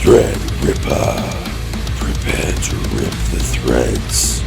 Threadripper. Prepare to rip the threads.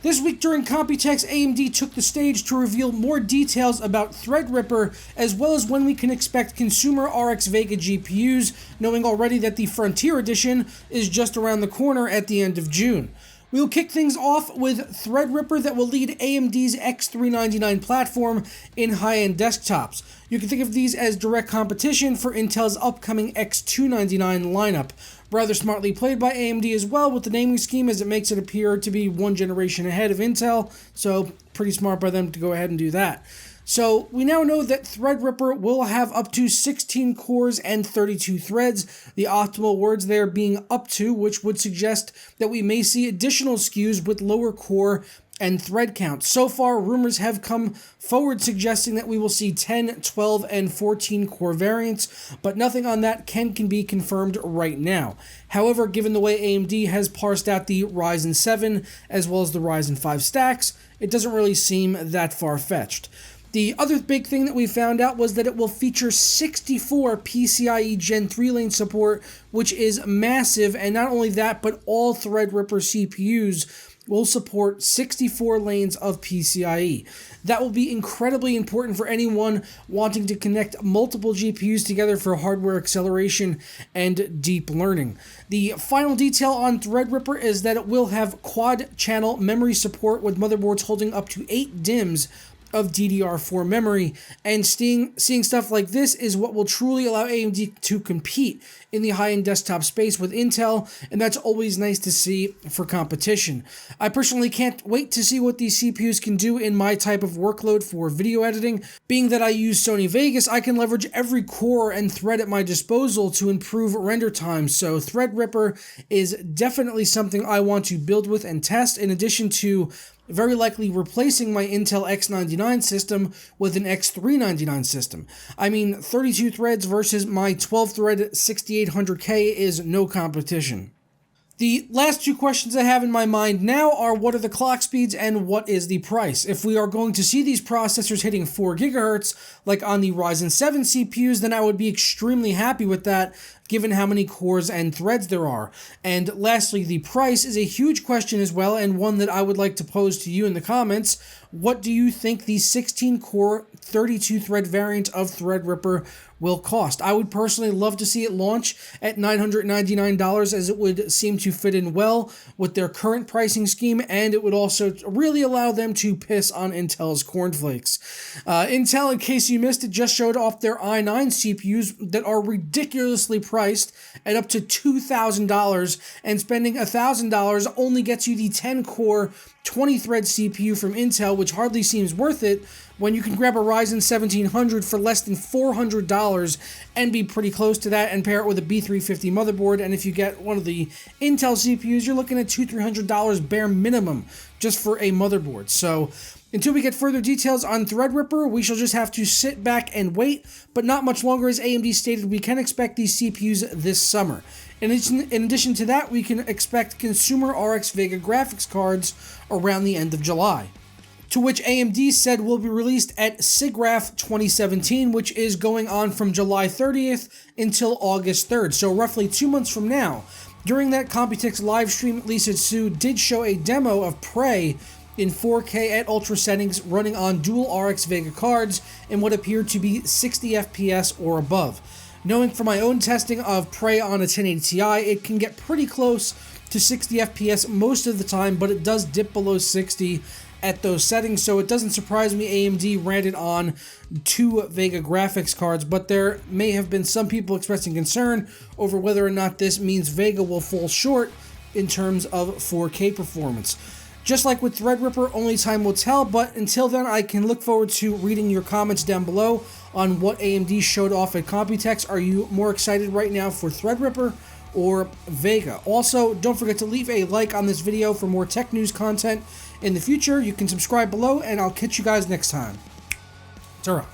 This week during Computex, AMD took the stage to reveal more details about Threadripper, as well as when we can expect consumer RX Vega GPUs, knowing already that the Frontier Edition is just around the corner at the end of June. We'll kick things off with Threadripper that will lead AMD's X399 platform in high-end desktops. You can think of these as direct competition for Intel's upcoming X299 lineup. Rather smartly played by AMD as well with the naming scheme, as it makes it appear to be one generation ahead of Intel, so pretty smart by them to go ahead and do that. So we now know that Threadripper will have up to 16 cores and 32 threads, the optimal words there being up to, which would suggest that we may see additional SKUs with lower core and thread count. So far, rumors have come forward suggesting that we will see 10, 12, and 14 core variants, but nothing on that can be confirmed right now. However, given the way AMD has parsed out the Ryzen 7 as well as the Ryzen 5 stacks, it doesn't really seem that far-fetched. The other big thing that we found out was that it will feature 64 PCIe Gen 3 lane support, which is massive, and not only that, but all Threadripper CPUs will support 64 lanes of PCIe. That will be incredibly important for anyone wanting to connect multiple GPUs together for hardware acceleration and deep learning. The final detail on Threadripper is that it will have quad-channel memory support with motherboards holding up to 8 DIMMs of DDR4 memory, and seeing stuff like this is what will truly allow AMD to compete in the high-end desktop space with Intel, and that's always nice to see for competition. I personally can't wait to see what these CPUs can do in my type of workload for video editing. Being that I use Sony Vegas, I can leverage every core and thread at my disposal to improve render times, so Threadripper is definitely something I want to build with and test, in addition to very likely replacing my Intel X99 system with an X399 system. I mean, 32 threads versus my 12-thread 6800K is no competition. The last two questions I have in my mind now are, what are the clock speeds and what is the price? If we are going to see these processors hitting 4 GHz, like on the Ryzen 7 CPUs, then I would be extremely happy with that, given how many cores and threads there are. And lastly, the price is a huge question as well, and one that I would like to pose to you in the comments. What do you think the 16-core, 32-thread variant of Threadripper will cost? I would personally love to see it launch at $999, as it would seem to fit in well with their current pricing scheme, and it would also really allow them to piss on Intel's cornflakes. Intel, in case you missed it, just showed off their i9 CPUs that are ridiculously priced at up to $2,000, and spending $1,000 only gets you the 10-core, 20-thread CPU from Intel, which hardly seems worth it when you can grab a Ryzen 1700 for less than $400 and be pretty close to that, and pair it with a B350 motherboard. And if you get one of the Intel CPUs, you're looking at $200-300 bare minimum just for a motherboard. So until we get further details on Threadripper, we shall just have to sit back and wait, but not much longer, as AMD stated we can expect these CPUs this summer. In addition to that, we can expect consumer RX Vega graphics cards around the end of July, to which AMD said will be released at SIGGRAPH 2017, which is going on from July 30th until August 3rd, so roughly 2 months from now. During that Computex live stream, Lisa Su did show a demo of Prey in 4K at ultra settings running on dual RX Vega cards in what appeared to be 60 FPS or above. Knowing from my own testing of Prey on a 1080 Ti, it can get pretty close to 60 FPS most of the time, but it does dip below 60 at those settings, so it doesn't surprise me AMD ran it on 2 Vega graphics cards, but there may have been some people expressing concern over whether or not this means Vega will fall short in terms of 4K performance. Just like with Threadripper, only time will tell, but until then, I can look forward to reading your comments down below on what AMD showed off at Computex. Are you more excited right now for Threadripper or Vega? Also, don't forget to leave a like on this video for more tech news content in the future. You can subscribe below, and I'll catch you guys next time. Ta-ra.